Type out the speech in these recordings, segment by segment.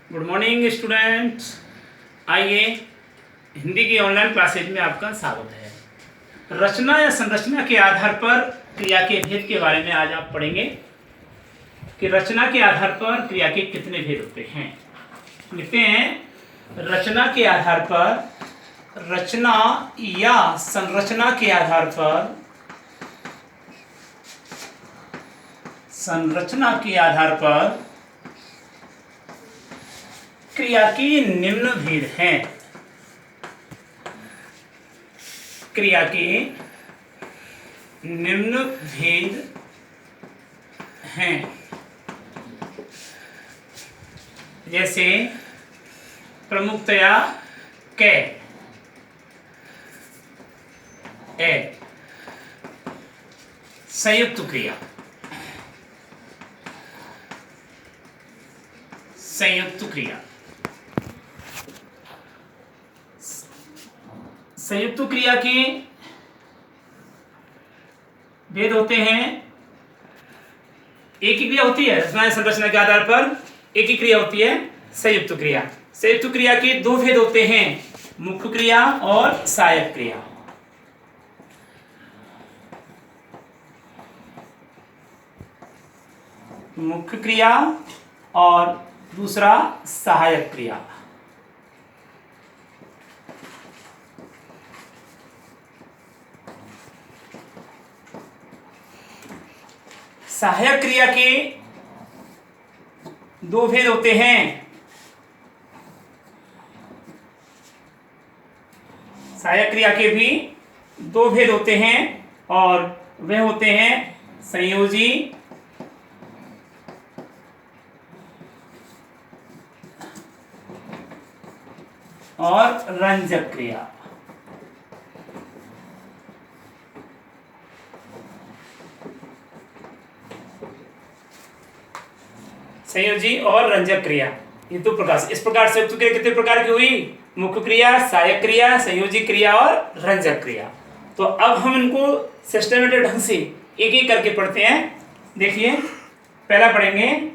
Good morning students. आइए हिंदी की online classes में आपका स्वागत है। रचना या संरचना के आधार पर क्रिया के भेद के बारे में आज आप पढ़ेंगे कि रचना के आधार पर क्रिया के कितने भेद होते हैं। लिखते हैं रचना के आधार पर, रचना या संरचना के आधार पर, संरचना के आधार पर क्रिया के निम्न भेद हैं। क्रिया के निम्न भेद हैं। जैसे प्रमुखतया कै, ए, संयुक्त क्रिया, संयुक्त क्रिया, संयुक्त क्रिया के भेद होते हैं। एक ही क्रिया होती है रचना या संरचना के आधार पर, एक ही क्रिया होती है संयुक्त क्रिया। संयुक्त क्रिया के दो भेद होते हैं, मुख्य क्रिया और सहायक क्रिया। मुख्य क्रिया और दूसरा सहायक क्रिया। सहायक क्रिया के दो भेद होते हैं। सहायक क्रिया के भी दो भेद होते हैं और वे होते हैं संयोजी और रंजक क्रिया। संयोजी और रंजक क्रिया, ये दो प्रकार से। इस प्रकार संयुक्त क्रिया कितने प्रकार की हुई? मुख्य क्रिया, सहायक क्रिया, संयोजी क्रिया और रंजक क्रिया। तो अब हम इनको सिस्टमेटिक ढंग से एक एक करके पढ़ते हैं। देखिए, पहला पढ़ेंगे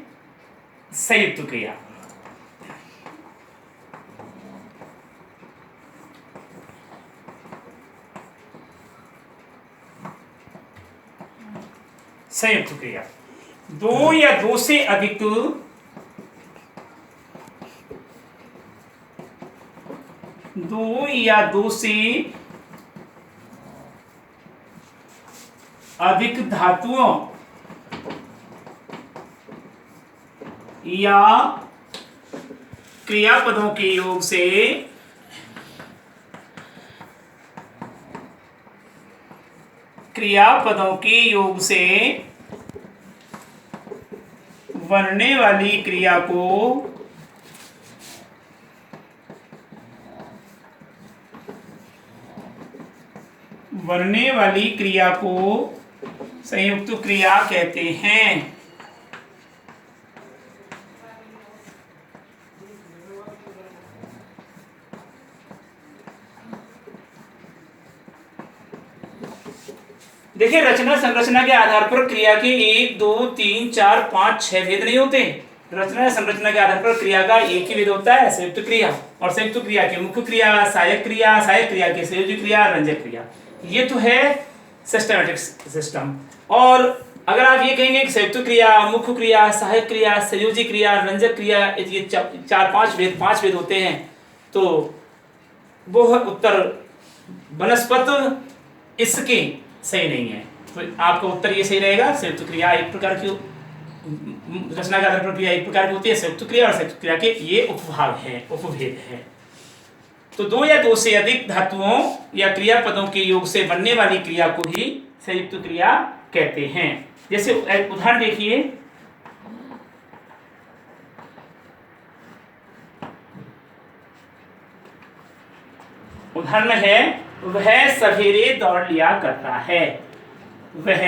संयुक्त क्रिया। संयुक्त क्रिया, दो या दो से अधिक धातुओं या क्रियापदों के योग से बनने वाली क्रिया को संयुक्त क्रिया कहते हैं। देखिए, रचना संरचना के आधार पर क्रिया के 1, 2, 3, 4, 5, 6 भेद नहीं होते। रचना या संरचना के आधार पर क्रिया का एक ही भेद होता है, संयुक्त क्रिया। और संयुक्त क्रिया के मुख्य क्रिया, सहायक क्रिया, सहायक क्रिया के संयोजी क्रिया, रंजक क्रिया। ये तो है सिस्टमैटिक सिस्टम। और अगर आप ये कहेंगे कि संयुक्त क्रिया, मुख्य क्रिया, सहायक क्रिया, संयोजी क्रिया, रंजक क्रिया, ये 4-5 भेद होते हैं, तो वो उत्तर वनस्पत इसके सही नहीं है। तो आपका उत्तर ये सही रहेगा, संयुक्त क्रिया एक प्रकार की, रचना के आधार पर क्रिया एक प्रकार की होती है, संयुक्त क्रिया और संयुक्त क्रिया के ये उपभाग है, उपभेद है। तो दो या दो से अधिक धातुओं या क्रियापदों के योग से बनने वाली क्रिया को ही संयुक्त क्रिया कहते हैं। जैसे उदाहरण देखिए, उदाहरण है, वह सवेरे दौड़ लिया करता है। वह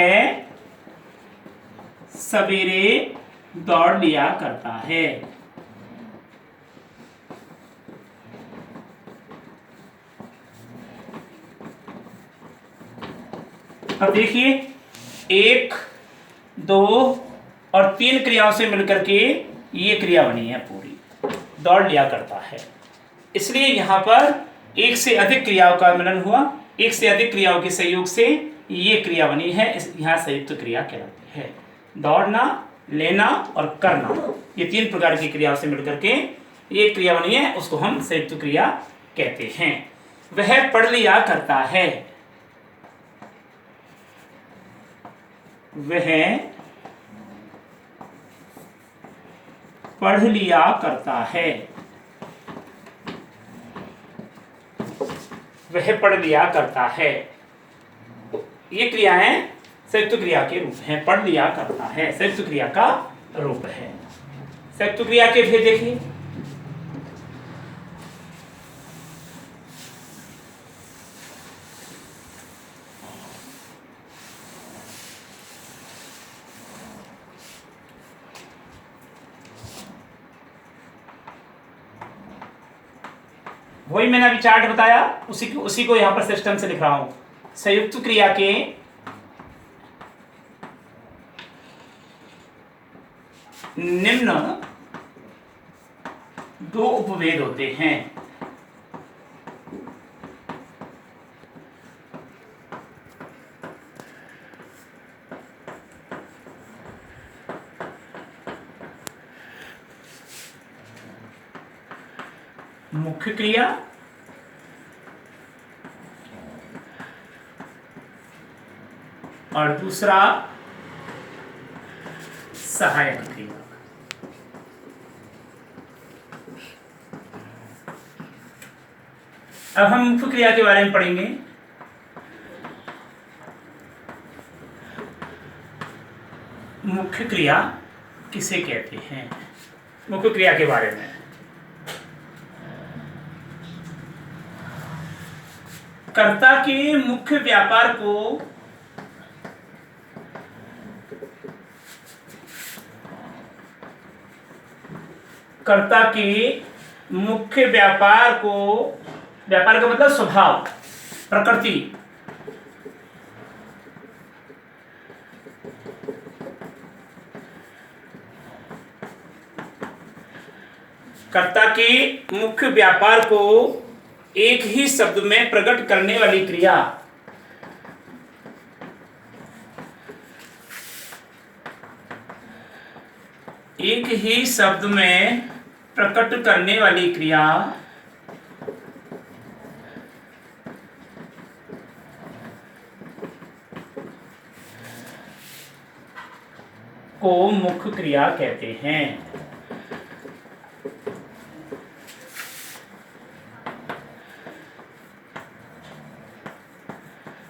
सवेरे दौड़ लिया करता है। अब देखिए, 1, 2 और 3 क्रियाओं से मिलकर के ये क्रिया बनी है पूरी। दौड़ लिया करता है। इसलिए यहाँ पर एक से अधिक क्रियाओं का मिलन हुआ, एक से अधिक क्रियाओं के सहयोग से ये क्रिया बनी है, यहाँ संयुक्त क्रिया कहलाती है। दौड़ना, लेना और करना, ये 3 प्रकार की क्रियाओं से मिलकर के ये क्रिया बनी है, उसको हम संयुक्त क्रिया कहते हैं। वह पढ़ लिया करता है, वह पढ़ लिया करता है, वह पढ़ लिया करता है। ये क्रियाएं संयुक्त क्रिया के रूप हैं। पढ़ लिया करता है संयुक्त क्रिया का रूप है। संयुक्त क्रिया के भेद देखिए। वही मैंने अभी चार्ट बताया, उसी को यहां पर सिस्टम से लिख रहा हूं। संयुक्त क्रिया के निम्न 2 उपभेद होते हैं। मुख्य क्रिया और दूसरा सहायक क्रिया। अब हम मुख्य क्रिया के बारे में पढ़ेंगे। मुख्य क्रिया किसे कहते हैं? मुख्य क्रिया के बारे में कर्ता के मुख्य व्यापार को व्यापार का मतलब स्वभाव, प्रकृति, कर्ता के मुख्य व्यापार को एक ही शब्द में प्रकट करने वाली क्रिया एक ही शब्द में प्रकट करने वाली क्रिया को मुख्य क्रिया कहते हैं।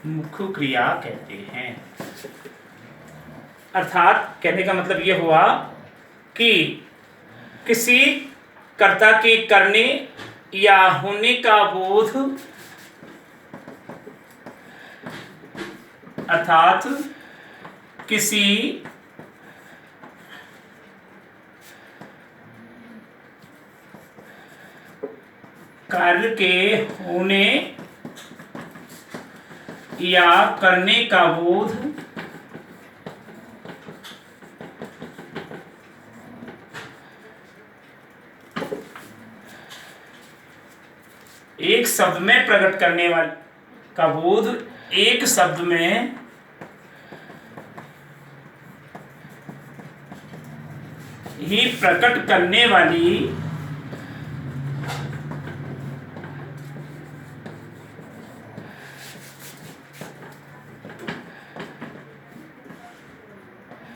मुख्य क्रिया कहते हैं। अर्थात कहने का मतलब यह हुआ कि किसी कर्ता के करने या होने का बोध, अर्थात किसी कार्य के होने या करने का बोध एक शब्द में प्रकट करने वाले का बोध एक शब्द में ही प्रकट करने वाली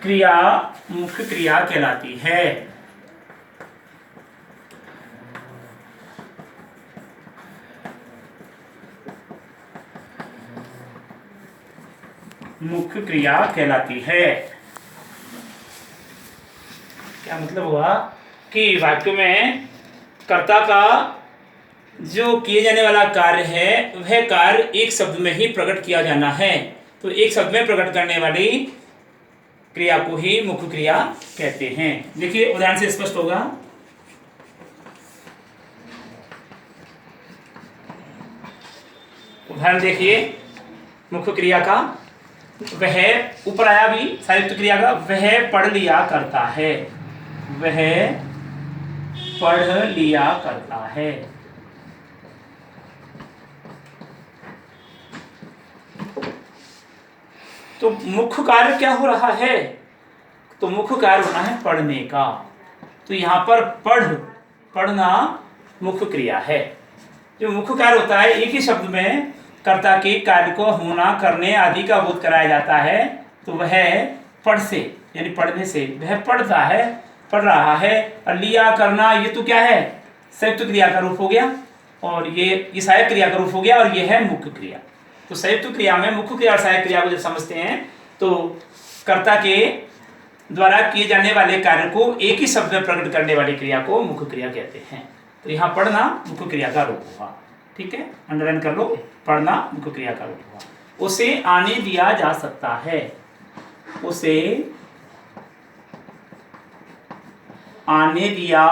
क्रिया मुख्य क्रिया कहलाती है। मुख्य क्रिया कहलाती है। क्या मतलब हुआ कि वाक्य में कर्ता का जो किए जाने वाला कार्य है वह कार्य एक शब्द में ही प्रकट किया जाना है, तो एक शब्द में प्रकट करने वाली क्रिया को ही मुख्य क्रिया कहते हैं। देखिए उदाहरण से स्पष्ट होगा। उदाहरण देखिए मुख्य क्रिया का। वह ऊपर आया भी संयुक्त क्रिया का, वह पढ़ लिया करता है, वह पढ़ लिया करता है। तो मुख्य कार्य क्या हो रहा है? तो मुख्य कार्य होना है पढ़ने का। तो यहाँ पर पढ़ना मुख्य क्रिया है। जो मुख्य कार्य होता है, एक ही शब्द में कर्ता के कार्य को होना, करने आदि का बोध कराया जाता है, तो वह पढ़ से यानी पढ़ने से वह पढ़ता है, पढ़ रहा है। और लिया करना, ये तो क्या है? संयुक्त क्रिया का रूप हो गया, और ये सहायक क्रिया का रूप हो गया, और ये है मुख्य क्रिया। तो संयुक्त क्रिया में मुख्य क्रिया और सहायक क्रिया को जब समझते हैं तो कर्ता के द्वारा किए जाने वाले कार्य को एक ही शब्द में प्रकट करने वाली क्रिया को मुख्य क्रिया कहते हैं। तो यहाँ पढ़ना मुख्य क्रिया का रूप हुआ। ठीक है, अंडरलाइन कर लो, पढ़ना मुख्य क्रिया का रूप हुआ। उसे आने दिया जा सकता है, उसे आने दिया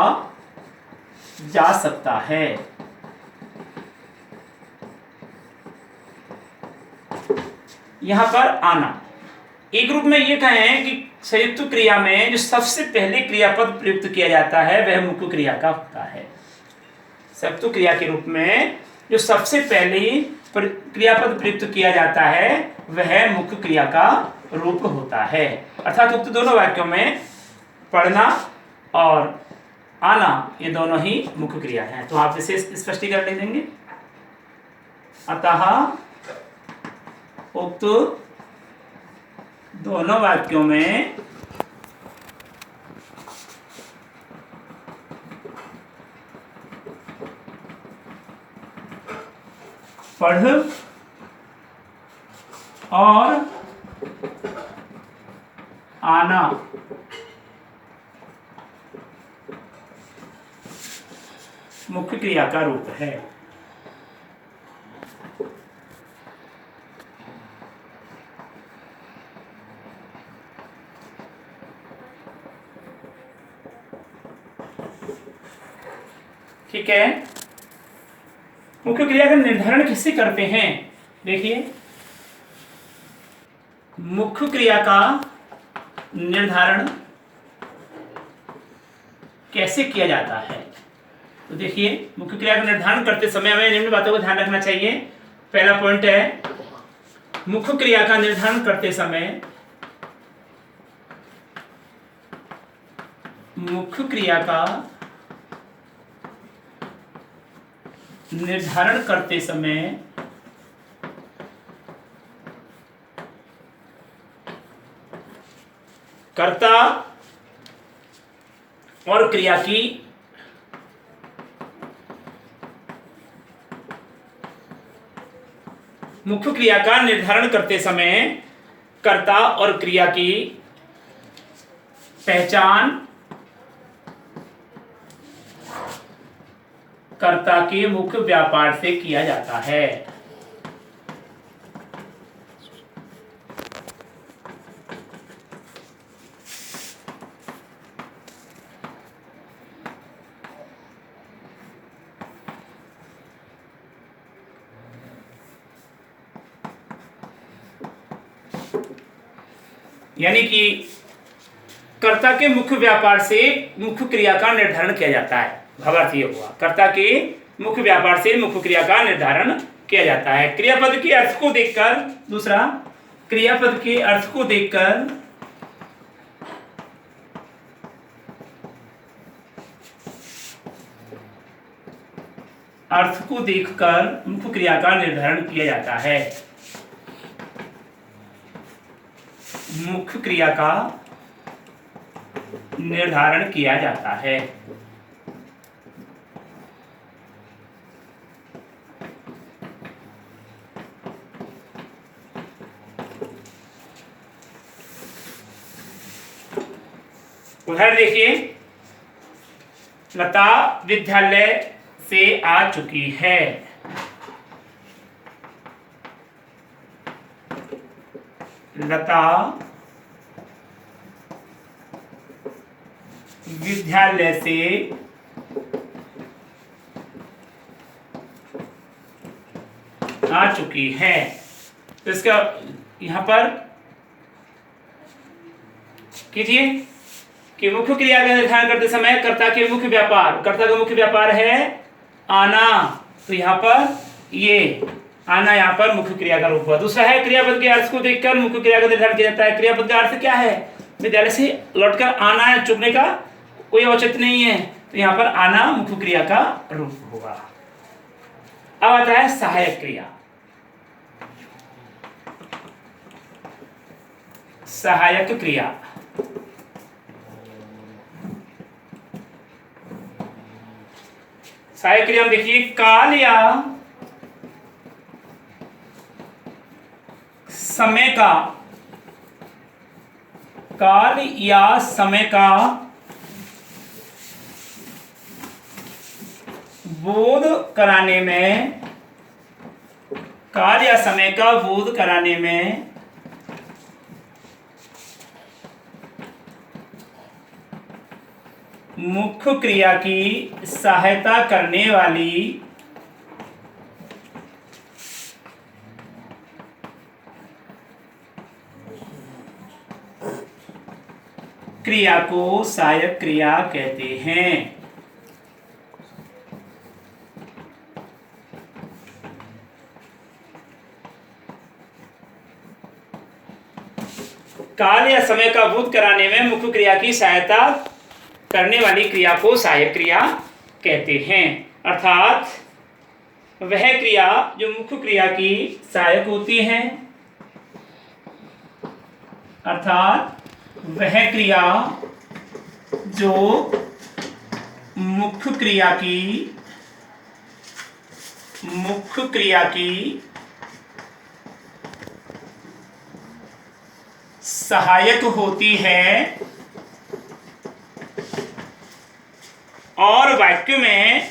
जा सकता है। यहां पर आना, एक रूप में ये कहें कि संयुक्त क्रिया में जो सबसे पहले क्रियापद प्रयुक्त किया जाता है वह मुख्य क्रिया का होता है। संयुक्त क्रिया के रूप में जो सबसे पहले क्रियापद प्रयुक्त किया जाता है वह मुख्य क्रिया का रूप होता है। अर्थात उक्त दोनों वाक्यों में पढ़ना और आना ये दोनों ही मुख्य क्रिया हैं। तो आप इसे स्पष्टीकरण ले देंगे। अतः उक्त दोनों वाक्यों में पढ़ और आना मुख्य क्रिया का रूप है। ठीक है, मुख्य क्रिया का निर्धारण किससे करते हैं? देखिए, मुख्य क्रिया का निर्धारण कैसे किया जाता है? तो देखिए, मुख्य क्रिया का निर्धारण करते समय हमें निम्न बातों को ध्यान रखना चाहिए। पहला पॉइंट है, मुख्य क्रिया का निर्धारण करते समय मुख्य क्रिया का निर्धारण करते समय कर्ता और क्रिया की मुख्य क्रिया का निर्धारण करते समय कर्ता और क्रिया की पहचान कर्ता के मुख्य व्यापार से किया जाता है। यानी कि कर्ता के मुख्य व्यापार से मुख्य क्रिया का निर्धारण किया जाता है। भावार्थ ये हुआ, कर्ता के मुख्य व्यापार से मुख्य क्रिया का निर्धारण किया जाता है। क्रियापद के अर्थ को देखकर, दूसरा क्रियापद के अर्थ को देखकर मुख्य क्रिया का निर्धारण किया जाता है। मुख्य क्रिया का निर्धारण किया जाता है। उधर देखिए, लता विद्यालय से आ चुकी है। लता विद्यालय से आ चुकी है। तो इसका यहां पर कीजिए, कि मुख्य क्रिया का निर्धारण करते समय कर्ता के मुख्य व्यापार, कर्ता का मुख्य व्यापार है आना, तो यहाँ पर ये आना यहाँ पर मुख्य क्रिया का रूप हुआ। दूसरा है क्रियापद के अर्थ को देखकर मुख्य क्रिया का निर्धारण किया जाता है। क्रियापद का अर्थ क्या है? विद्यालय से लौटकर आना, चुपने का कोई औचित्य नहीं है, तो यहाँ पर आना मुख्य क्रिया का रूप होगा। अब आता है सहायक क्रिया। सहायक क्रिया सहायक क्रिया में देखिए काल या समय का, काल या समय का बोध कराने में, काल या समय का बोध कराने में मुख्य क्रिया की सहायता करने वाली क्रिया को सहायक क्रिया कहते हैं। काल या समय का बोध कराने में मुख्य क्रिया की सहायता करने वाली क्रिया को सहायक क्रिया कहते हैं। अर्थात वह क्रिया जो मुख्य क्रिया की सहायक होती है, अर्थात वह क्रिया जो मुख्य क्रिया की सहायक होती है और वाक्य में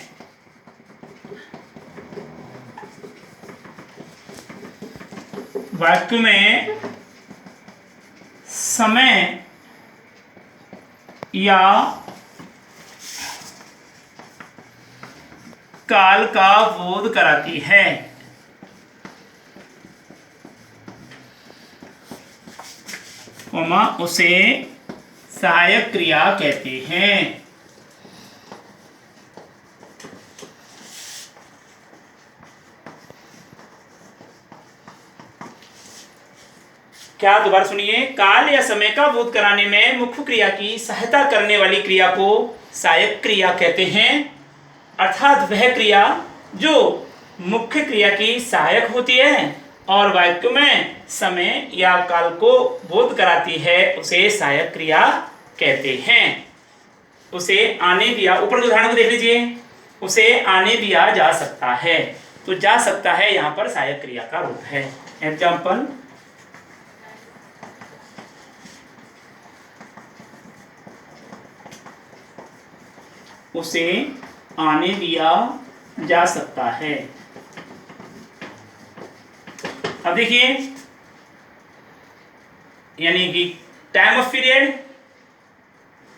समय या काल का बोध कराती है। उसे सहायक क्रिया कहते हैं। क्या दोबारा सुनिए, काल या समय का बोध कराने में मुख्य क्रिया की सहायता करने वाली क्रिया को सहायक क्रिया कहते हैं। अर्थात वह क्रिया जो मुख्य क्रिया की सहायक होती है और वाक्य में समय या काल को बोध कराती है, उसे सहायक क्रिया कहते हैं। उसे आने दिया, ऊपर के उदाहरण को देख लीजिए, उसे आने दिया जा सकता है, तो जा सकता है यहाँ पर सहायक क्रिया का रूप है। एग्जाम्पल, उसे आने दिया जा सकता है। अब देखिए, यानी कि टाइम ऑफ पीरियड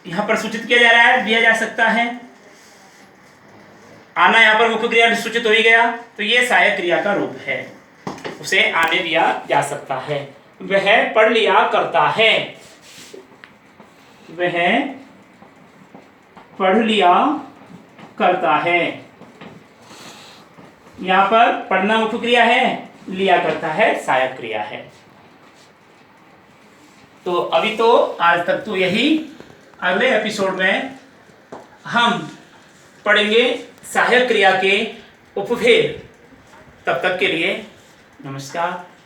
यहां पर सूचित किया जा रहा है, दिया जा सकता है। आना यहां पर मुख्य क्रिया सूचित हो ही गया, तो ये सहायक क्रिया का रूप है। उसे आने दिया जा सकता है। वह पढ़ लिया करता है, वह पढ़ लिया करता है। यहां पर पढ़ना मुख्य क्रिया है, लिया करता है सहायक क्रिया है। तो अभी तो आज तक तो यही, अगले एपिसोड में हम पढ़ेंगे सहायक क्रिया के उपभेद। तब तक के लिए नमस्कार।